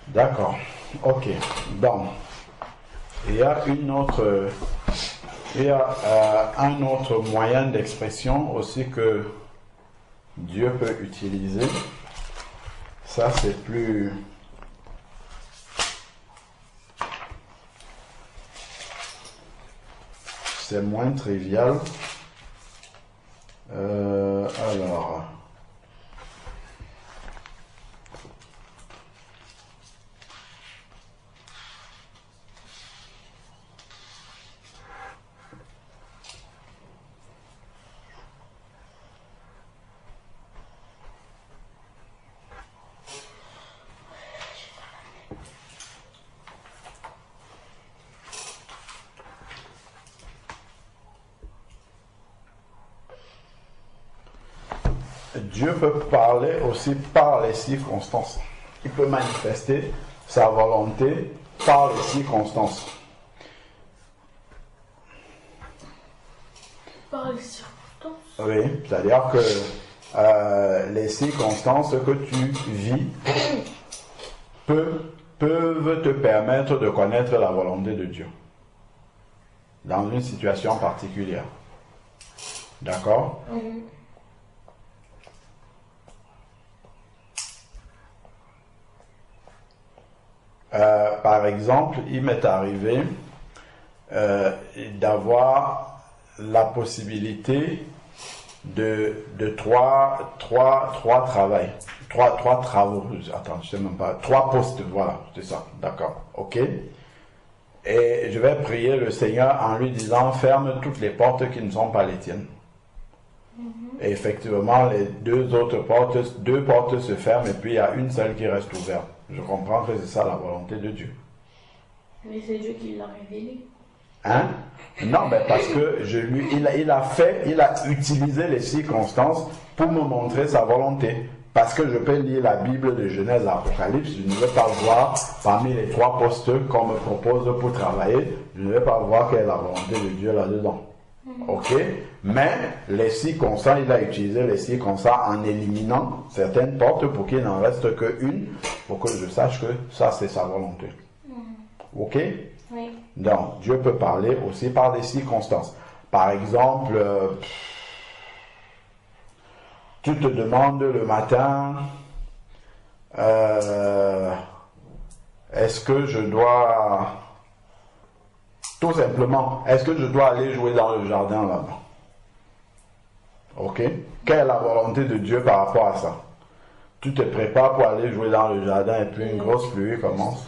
d'accord, ok. Donc, il y a un autre moyen d'expression aussi que Dieu peut utiliser. Ça, c'est moins trivial. Alors. Dieu peut parler aussi par les circonstances. Il peut manifester sa volonté par les circonstances. Par les circonstances? Oui, c'est-à-dire que les circonstances que tu vis peuvent te permettre de connaître la volonté de Dieu dans une situation particulière. D'accord? Par exemple, il m'est arrivé d'avoir la possibilité de trois travaux, attends, je sais même pas, 3 postes, voilà, c'est ça, d'accord, ok. Et je vais prier le Seigneur en lui disant, ferme toutes les portes qui ne sont pas les tiennes. Et effectivement, les deux portes se ferment et puis il y a une seule qui reste ouverte. Je comprends que c'est ça la volonté de Dieu. Mais c'est Dieu qui l'a révélé. Hein? Non, mais parce que il a utilisé les circonstances pour me montrer sa volonté. Parce que je peux lire la Bible de Genèse à Apocalypse, je ne vais pas voir parmi les 3 postes qu'on me propose pour travailler, je ne vais pas voir quelle est la volonté de Dieu là-dedans. Ok? Mais les circonstances, il a utilisé les circonstances en éliminant certaines portes pour qu'il n'en reste qu'une, pour que je sache que ça c'est sa volonté. Ok? Oui. Donc, Dieu peut parler aussi par des circonstances. Par exemple, tu te demandes le matin, est-ce que je dois, tout simplement, est-ce que je dois aller jouer dans le jardin là-bas? Ok? Quelle est la volonté de Dieu par rapport à ça? Tu te prépares pour aller jouer dans le jardin et puis une grosse pluie commence.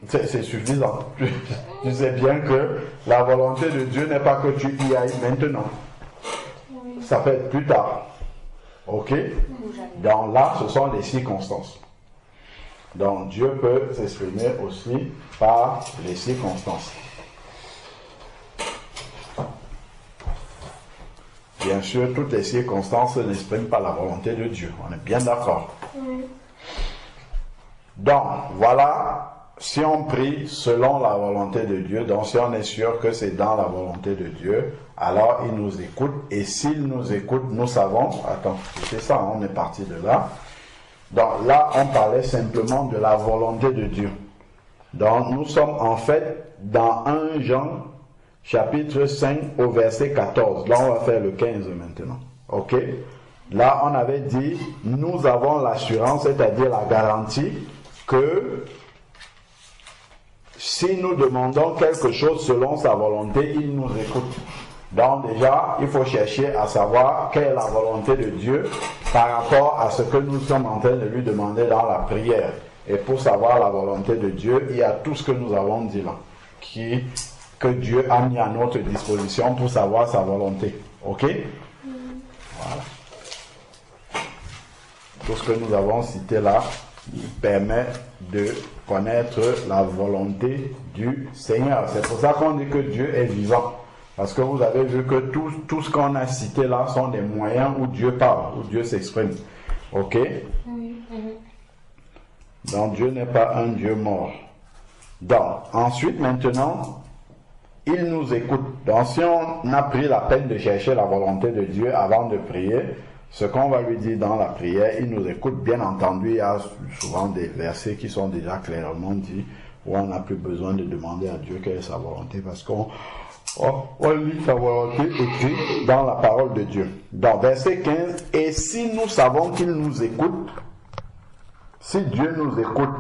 C'est suffisant. Tu sais bien que la volonté de Dieu n'est pas que tu y ailles maintenant. Ça peut être plus tard. Ok? Donc là, ce sont les circonstances. Donc Dieu peut s'exprimer aussi par les circonstances. Bien sûr, toutes les circonstances n'expriment pas la volonté de Dieu. On est bien d'accord. Donc, voilà si on prie selon la volonté de Dieu, donc si on est sûr que c'est dans la volonté de Dieu, alors il nous écoute. Et s'il nous écoute, nous savons, attends, c'est ça, on est parti de là. Donc là, on parlait simplement de la volonté de Dieu. Donc nous sommes en fait dans 1 Jean, chapitre 5 au verset 14. Là, on va faire le 15 maintenant. Ok? Là, on avait dit, nous avons l'assurance, c'est-à-dire la garantie, que si nous demandons quelque chose selon sa volonté, il nous écoute. Donc déjà, il faut chercher à savoir quelle est la volonté de Dieu par rapport à ce que nous sommes en train de lui demander dans la prière. Et pour savoir la volonté de Dieu, il y a tout ce que nous avons dit là, que Dieu a mis à notre disposition pour savoir sa volonté. Ok? Voilà. Tout ce que nous avons cité là permet de connaître la volonté du Seigneur. C'est pour ça qu'on dit que Dieu est vivant. Parce que vous avez vu que tout ce qu'on a cité là sont des moyens où Dieu parle, où Dieu s'exprime. Ok? Oui. Donc Dieu n'est pas un Dieu mort. Donc, ensuite, maintenant, il nous écoute. Donc si on a pris la peine de chercher la volonté de Dieu avant de prier, ce qu'on va lui dire dans la prière, il nous écoute. Bien entendu, il y a souvent des versets qui sont déjà clairement dits, où on n'a plus besoin de demander à Dieu quelle est sa volonté, parce qu'on lit sa volonté écrite dans la parole de Dieu. Dans verset 15, et si nous savons qu'il nous écoute, si Dieu nous écoute,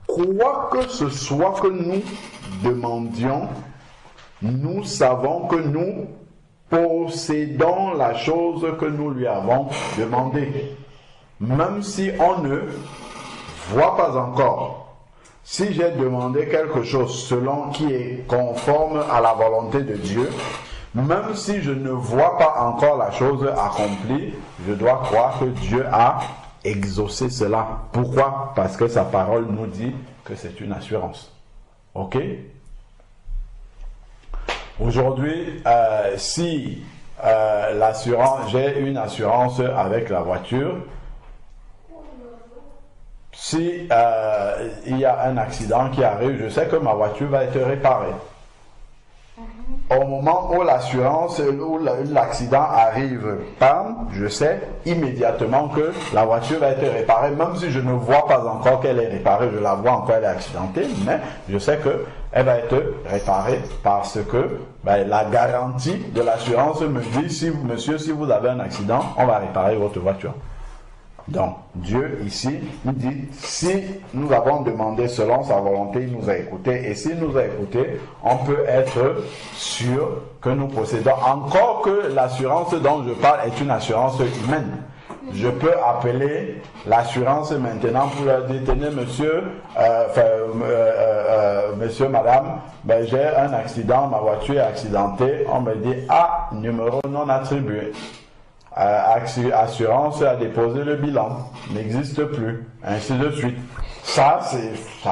quoi que ce soit que nous demandions, nous savons que nous possédons la chose que nous lui avons demandée. Même si on ne voit pas encore. Si j'ai demandé quelque chose selon qui est conforme à la volonté de Dieu, même si je ne vois pas encore la chose accomplie, je dois croire que Dieu a exaucé cela. Pourquoi? Parce que sa parole nous dit que c'est une assurance. Ok? Aujourd'hui, si j'ai une assurance avec la voiture, si il y a un accident qui arrive, je sais que ma voiture va être réparée. Au moment où l'assurance, où l'accident arrive, bam, je sais immédiatement que la voiture va être réparée, même si je ne vois pas encore qu'elle est réparée, je la vois encore, elle est accidentée, mais je sais qu'elle va être réparée parce que la garantie de l'assurance me dit, monsieur, si vous avez un accident, on va réparer votre voiture. Donc, Dieu ici nous dit, si nous avons demandé selon sa volonté, il nous a écoutés. Et s'il nous a écoutés, on peut être sûr que nous possédons. Encore que l'assurance dont je parle est une assurance humaine. Je peux appeler l'assurance maintenant pour leur dire, tenez monsieur, monsieur, madame, j'ai un accident, ma voiture est accidentée. On me dit, numéro non attribué. Assurance a déposé le bilan, n'existe plus, ainsi de suite. Ça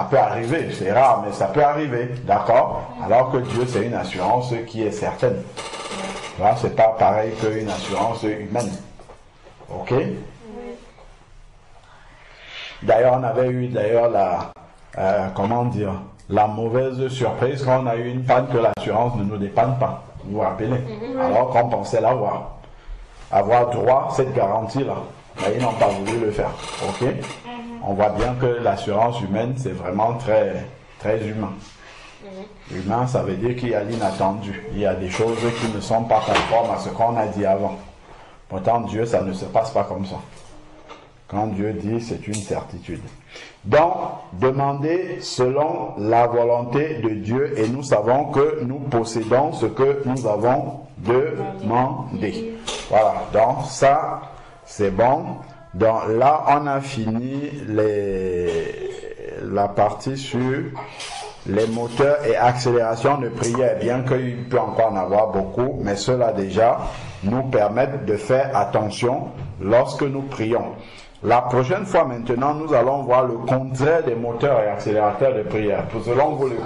peut arriver, c'est rare, mais ça peut arriver, d'accord? Alors que Dieu, c'est une assurance qui est certaine. Là, c'est pas pareil qu'une assurance humaine. Ok? D'ailleurs, on avait eu la mauvaise surprise quand on a eu une panne que l'assurance ne nous dépanne pas. Vous vous rappelez? Alors qu'on pensait avoir droit à cette garantie-là. Mais ils n'ont pas voulu le faire. Ok? On voit bien que l'assurance humaine, c'est vraiment très, très humain. Humain, ça veut dire qu'il y a l'inattendu. Il y a des choses qui ne sont pas conformes à ce qu'on a dit avant. Pourtant, Dieu, ça ne se passe pas comme ça. Quand Dieu dit, c'est une certitude. Donc, demandez selon la volonté de Dieu et nous savons que nous possédons ce que nous avons demandé. Voilà, donc ça, c'est bon. Donc là, on a fini la partie sur les moteurs et accélération de prière, bien qu'il peut encore en avoir beaucoup, mais cela déjà nous permettent de faire attention lorsque nous prions. La prochaine fois maintenant, nous allons voir le contraire des moteurs et accélérateurs de prière. Selon vous, le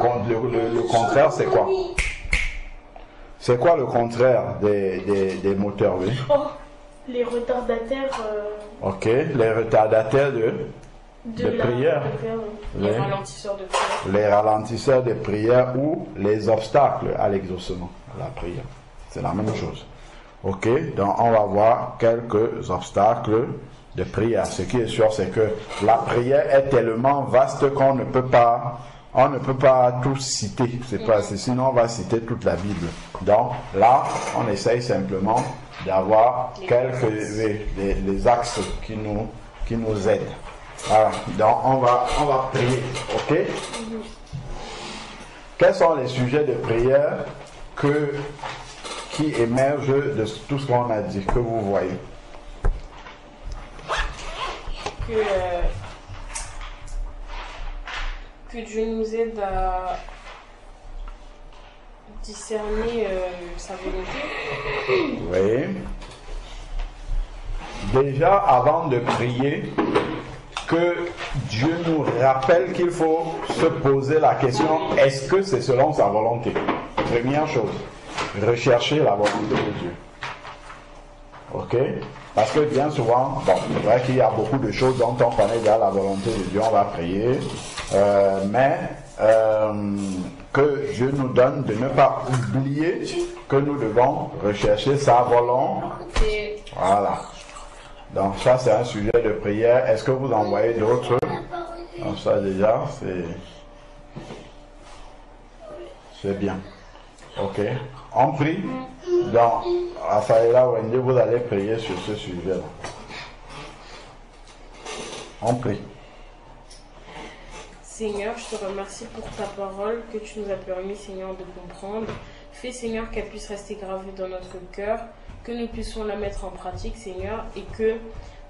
contraire, c'est quoi? C'est quoi le contraire des moteurs, oui? Les retardataires. Ok, les retardataires de de prière. Les ralentisseurs de prière. Les ralentisseurs de prière ou les obstacles à l'exaucement, à la prière. C'est la même chose. Ok, donc on va voir quelques obstacles de prière. Ce qui est sûr, c'est que la prière est tellement vaste qu'on ne peut pas tout citer. C'est pas, sinon on va citer toute la Bible. Donc là, on essaye simplement d'avoir les axes qui nous aident. Voilà. Donc on va prier. Ok? Quels sont les sujets de prière qui émergent de tout ce qu'on a dit, que vous voyez? Que Dieu nous aide à discerner sa volonté. Oui. Déjà, avant de prier, que Dieu nous rappelle qu'il faut se poser la question, est-ce que c'est selon sa volonté? Première chose, rechercher la volonté de Dieu. Ok? Parce que bien souvent, bon, c'est vrai qu'il y a beaucoup de choses dont on connaît déjà la volonté de Dieu, on va prier, mais que Dieu nous donne de ne pas oublier que nous devons rechercher sa volonté. Voilà. Donc ça c'est un sujet de prière. Est-ce que vous en voyez d'autres? Donc ça déjà c'est bien. Ok. On prie. Donc Raphaëla, Wendy, vous allez prier sur ce sujet-là. On prie. Seigneur, je te remercie pour ta parole que tu nous as permis, Seigneur, de comprendre. Fais, Seigneur, qu'elle puisse rester gravée dans notre cœur, que nous puissions la mettre en pratique, Seigneur, et que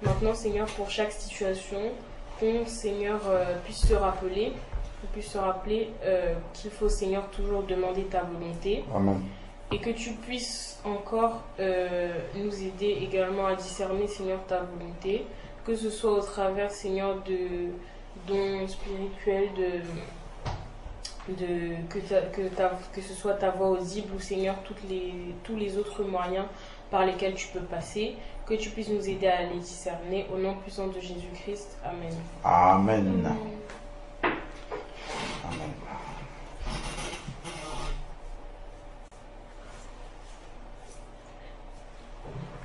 maintenant, Seigneur, pour chaque situation, qu'on, Seigneur, puisse se rappeler qu'il faut, Seigneur, toujours demander ta volonté. Amen. Et que tu puisses encore nous aider également à discerner, Seigneur, ta volonté, que ce soit au travers, Seigneur, de dons spirituels, que ce soit ta voix audible ou, Seigneur, tous les autres moyens par lesquels tu peux passer, que tu puisses nous aider à les discerner. Au nom puissant de Jésus-Christ. Amen. Amen.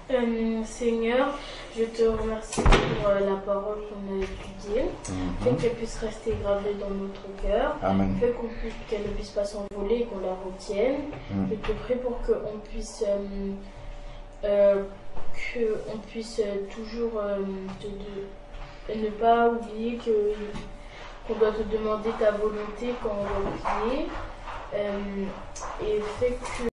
Amen. Seigneur, je te remercie pour la parole qu'on a étudiée. Fais qu'elle puisse rester gravée dans notre cœur. Amen. Fais qu'elle ne puisse pas s'envoler et qu'on la retienne. Je te prie pour qu'on puisse, toujours ne pas oublier qu'on doit te demander ta volonté quand on va prier. Et fais que